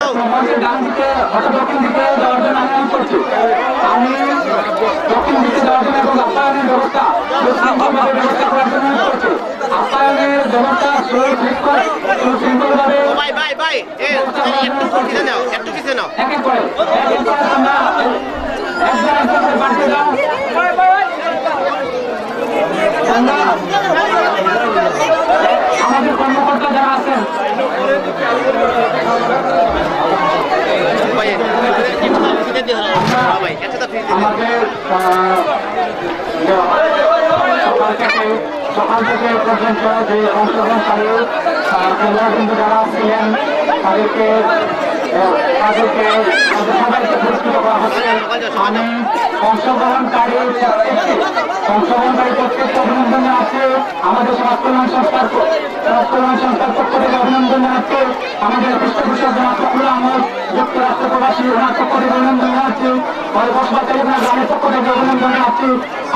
ডান দিকে অথবা দক্ষিণ দিকে যাওয়ার জন্য আমি অনুরোধ করছি। আমি দক্ষিণ দিকে যাওয়ার জন্য এবং আপ্যায়নের ব্যবস্থা ব্যবস্থা করার জন্য অনুরোধ করছি। আপ্যায়নের ব্যবস্থা সুশৃঙ্খলভাবে এক এক করে আমরা আমাদের কর্মকর্তা যারা আছেন সকাল থেকে পর্যন্ত যে অংশগ্রহণকারী কেন্দ্রবিন্দু যারা ছিলেন তাদেরকে সবাইকে পুরস্কৃত করা হচ্ছে। আমি অংশগ্রহণকারী প্রত্যেককে অভিনন্দন জানাচ্ছি। আমাদের সমাজ কল্যাণ সংস্থার পক্ষ থেকে অভিনন্দন জানাচ্ছি। আমাদের পৃষ্ঠপোষক জনাব ফখরুল আহমদ যুক্তরাষ্ট্র প্রবাসী ওনার পক্ষ থেকে অভিনন্দন জানাচ্ছি। গ্রামের পক্ষ থেকে অভিনন্দন জানাচ্ছি।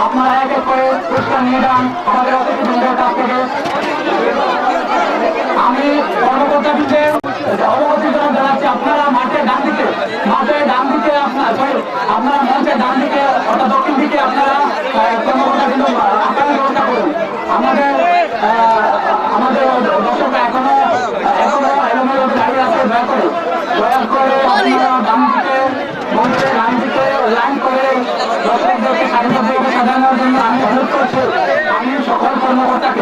আপনারা এক এক করে পুরস্কার নিয়ে যান আমাদের অতিথিবৃন্দের কাছ থেকে। আমি কর্মকর্তাদের অবগতি জানাচ্ছি আপনারা মাঠের ডান দিকে আপনারা মঞ্চের ডান দিকে অর্থাৎ দক্ষিণ দিকে আপনারা কর্মকর্তাবৃন্দ আপনারা ব্যবস্থা করুন। আমাদের দর্শকরা এখনো এলোমেলো দাঁড়িয়ে আছে। দয়া করে আপনারা ডান দিকে মঞ্চের ডান দিকে লাইন করে দর্শকদেরকে সারিবদ্ধভাবে সাজানোর জন্য আমি অনুরোধ করছি। আমি সকল কর্মকর্তাকে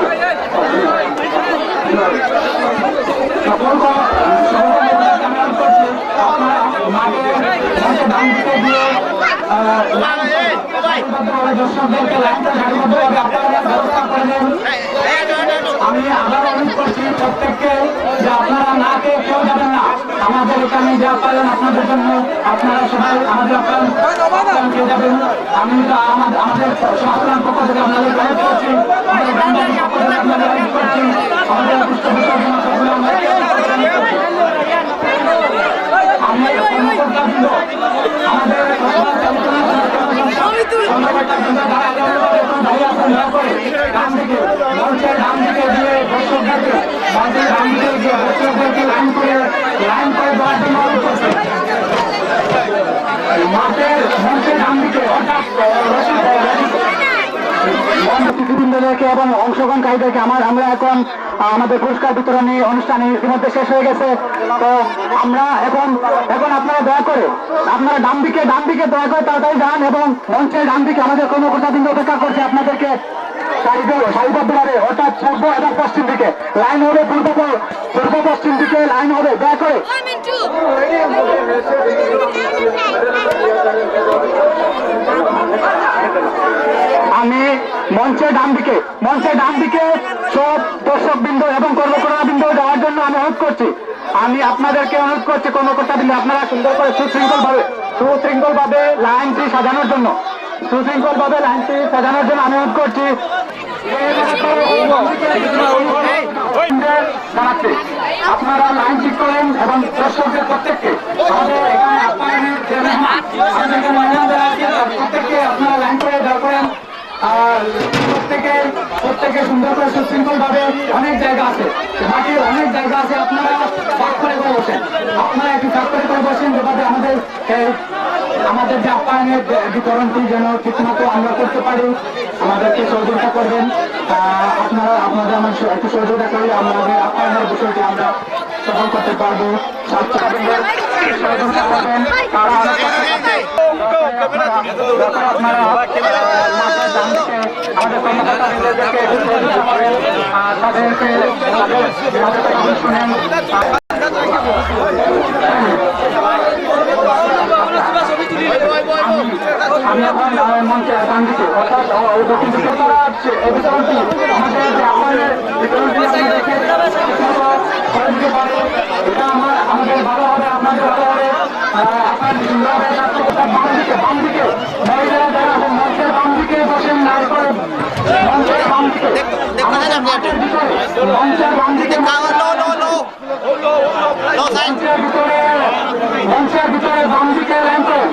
দর্শকদেরকে লাইনটা সারিবদ্ধভাবে আপনারা ব্যবস্থা করে দেন। আমি আবার অনুরোধ করছি প্রত্যেককে যে আপনারা না কেউ যাবেন না। আমাদের এখানে যে আপ্যায়ন আপনাদের জন্য আপনারা সবাই আমাদের আপ্যায়ন খেয়ে যাবেন। আমি আমাদের সমাজকল্যাণ পক্ষ থেকে আপনাদের অনুরোধ করছি, আমাদের গ্রামের পক্ষ থেকে আপনাদের অনুরোধ করছি, আমাদের পৃষ্ঠপোষক অতিথিবৃন্দদেরকে এবং অংশগ্রহণকারীদেরকে আমরা এখন আমাদের পুরস্কার বিতরণী অনুষ্ঠানে ইতিমধ্যে শেষ হয়ে গেছে। তো আমরা এখন আপনারা দয়া করে আপনারা ডান দিকে দয়া করে তাড়াতাড়ি যান এবং মঞ্চের ডান দিকে আমাদের কর্মকর্তাবৃন্দ অপেক্ষা করছে আপনাদেরকে সারিবদ্ধভাবে অর্থাৎ পূর্ব এবং পশ্চিম দিকে লাইন হবে। পূর্ব পশ্চিম দিকে লাইন হবে। দয়া করে আমি মঞ্চের ডান দিকে সব দর্শকবৃন্দ এবং কর্মকর্তাবৃন্দ যাওয়ার জন্য আমি অনুরোধ করছি। আমি আপনাদেরকে অনুরোধ করছি কর্মকর্তাবৃন্দ আপনারা সুন্দর করে সুশৃঙ্খলভাবে লাইনটি সাজানোর জন্য আমি অনুরোধ করছি। আপনারা লাইন ঠিক করেন এবং দর্শকদের প্রত্যেককে আপনারা লাইন করে দেওয়া করেন। প্রত্যেকে সুন্দর করে সুশৃঙ্খল ভাবে অনেক জায়গা আছে, মাঠে অনেক জায়গা আছে, আপনারা ভাগ করে বসেন। আপনারা একটু ভাগ করে বসেন যেভাবে আমাদের যে আপ্যায়নের বিতরণটি যেন ঠিকমতো আমরা করতে পারি। আমাদেরকে সহযোগিতা করবেন। আপনাদের আমার একটু সহযোগিতা করি আমাদের আপ্যায়নের বিষয়টি আমরা সফল করতে পারবো। সহযোগিতা করবেন তারা আমাদের কর্মকর্তাদেরকে শুনেন। আমি এখন মঞ্চে ডান দিকে অর্থাৎ দক্ষিণ দিকে বিতরণটি আমাদের যে আপনাদের বিতরণটি এটা আমাদের ভালো হবে, আপনাদের ভালো হবে। আপনার সুন্দরভাবে বাম দিকে মহিলারা যারা মঞ্চের বাম দিকে বসেন নাই করে মঞ্চের বাম দিকে মঞ্চের ভিতরে বাম দিকে লাইন করে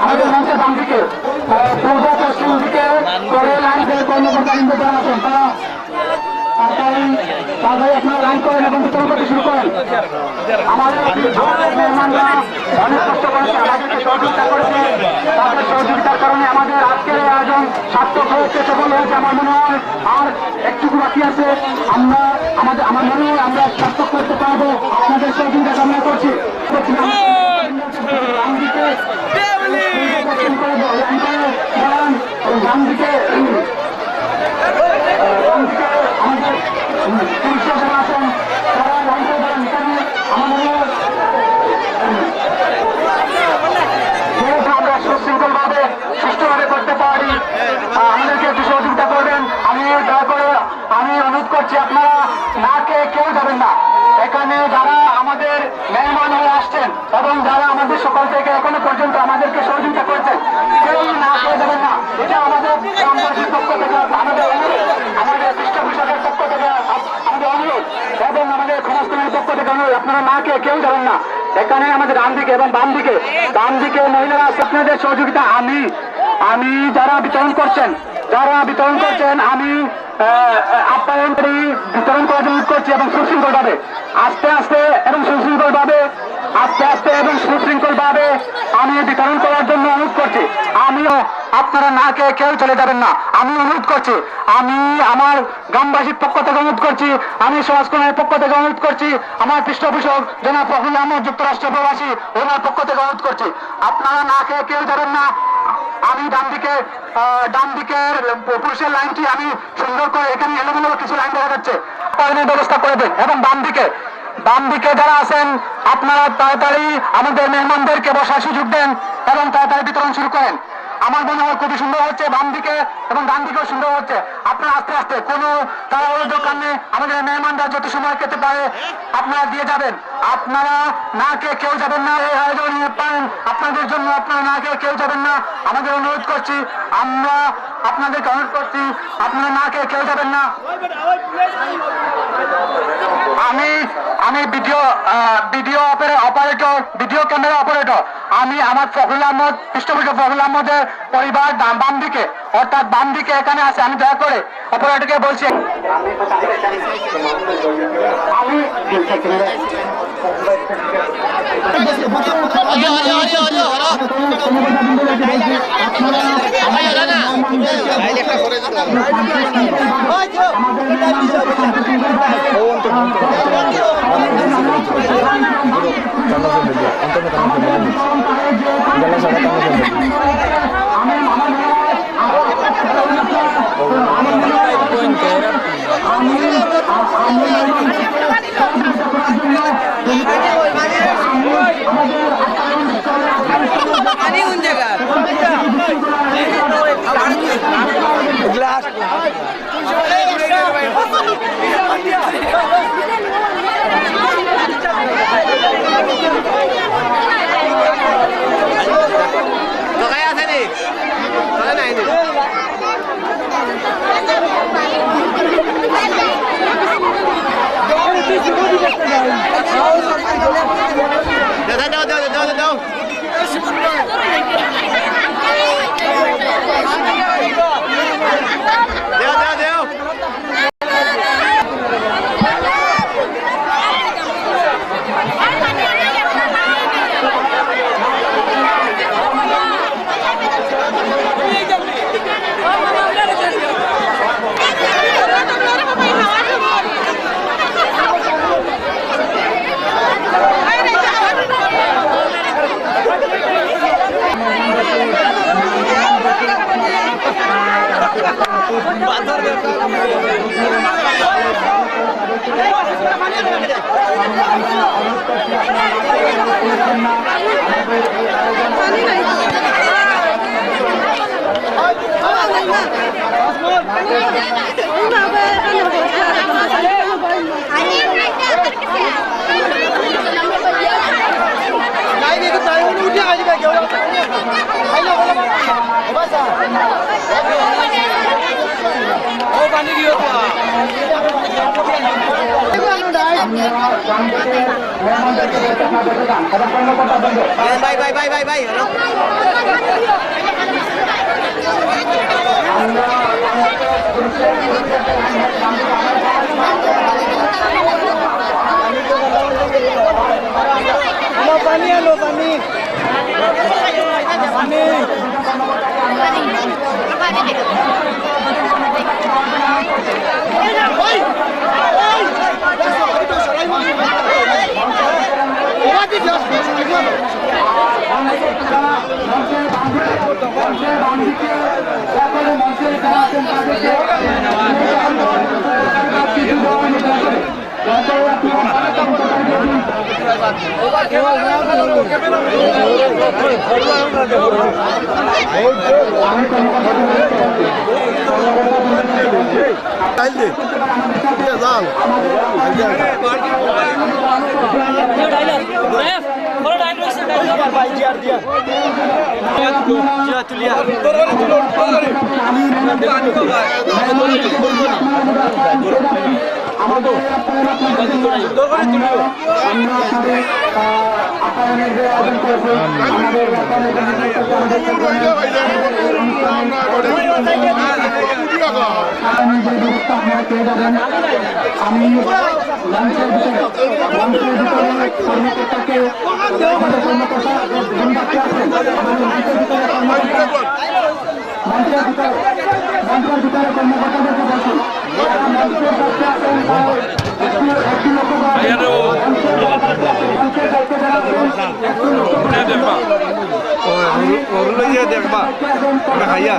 আমাদের মঞ্চের বাম দিকে পূর্ব পশ্চিম দিকে করে লাইন করে কর্মকর্তা কিন্তু আছেন তারা আপনারা লাইন করেন এবং বিতরণ করতে শুরু করেন। আমাদের মেহমানরা অনেক কষ্ট করেছে, আমাদেরকে সহযোগিতা করেছে, তাদের সহযোগিতার কারণে আমাদের আজকের এই আয়োজন সার্থক হয়েছে, সফল হয়েছে। আমার মনে হয় আর একটুকু বাকি আছে, আমার মনে হয় আমরা সার্থক করতে পারবো। আপনাদের সহযোগিতা কামনা করছি। আমরা সুশৃঙ্খল ভাবে সুষ্ঠুভাবে করতে পারি, আমাদেরকে একটু সহযোগিতা করবেন। আমি দয়া করে আমি অনুরোধ করছি, আপনারা না খেয়ে কেউ যাবেন না। এখানে যারা আমাদের মেহমান হয়ে আসছেন এবং যারা আমাদের সকাল থেকে এখনো পর্যন্ত আমাদেরকে সহযোগিতা করছেন, কেউ না খেয়ে যাবেন না। এটা আমাদের গ্রামবাসীর পক্ষ থেকে, আমাদের অনুরোধ, আমাদের পৃষ্ঠপোষকের পক্ষ থেকে আমাদের অনুরোধ এবং আমাদের ক্ষমাস্থানের পক্ষ থেকে অনুরোধ, আপনারা না খেয়ে কেউ যাবেন না। এখানে আমাদের ডান দিকে এবং বাম দিকে মহিলারা আপনাদের সহযোগিতা আমি যারা বিতরণ করছেন আমি আপ্যায়ন করি, বিতরণ করার জন্য করছি এবং সুশৃঙ্খল ভাবে আস্তে আস্তে এবং সুশৃঙ্খল ভাবে আমি বিতরণ করার জন্য অনুরোধ করছি। আমিও আপনারা না খেয়ে কেউ চলে যাবেন না, আমি অনুরোধ করছি। আমি আমার গ্রামবাসীর পক্ষ থেকে অনুরোধ করছি, আমি সমাজ কল্যাণের পক্ষ থেকে অনুরোধ করছি, আমার পৃষ্ঠপোষক জনাব ফখরুল আহমদ যুক্তরাষ্ট্র প্রবাসী ওনার পক্ষ থেকে অনুরোধ করছি, আপনারা না খেয়ে কেউ যাবেন না। আমি ডান দিকের পুরুষের লাইনটি আমি সুন্দর করে, এখানে এলোমেলো কিছু লাইন দেখা যাচ্ছে, পালনের ব্যবস্থা করে দেন। এবং বাম দিকে যারা আছেন আপনারা তাড়াতাড়ি আমাদের মেহমানদেরকে বসার সুযোগ দেন এবং তাড়াতাড়ি বিতরণ শুরু করেন। আমার মনে হয় খুবই সুন্দর হচ্ছে, বাম দিকে এবং ডান দিকেও সুন্দর হচ্ছে। আপনারা আস্তে আস্তে, কোনো তাড়াহুড়োর দরকার নেই, আমাদের মেহমানরা যত সময় খেতে পারে আপনারা দিয়ে যাবেন। আপনারা না খেয়ে কেউ যাবেন না, এই আয়োজন পান আপনাদের জন্য, আপনারা না খেয়ে কেউ যাবেন না, আমাদের অনুরোধ করছি, আমরা আপনাদেরকে অনুরোধ করছি, আপনারা না খেয়ে কেউ যাবেন না। আমি ভিডিও ক্যামেরা অপারেটর, আমি আমার ফখরুল আহমদ, পৃষ্ঠপোষক ফখরুল আহমদের পরিবার বাম দিকে, অর্থাৎ বাম দিকে এখানে আছে। আমি দয়া করে অপারেটরকে বলছি, Bye. Hello? আমি লঞ্চের ভিতরে কর্মকর্তাকে মঞ্চের ভিতরে কর্মকর্তাদেরকে বসুন। দেখবা খাইয়া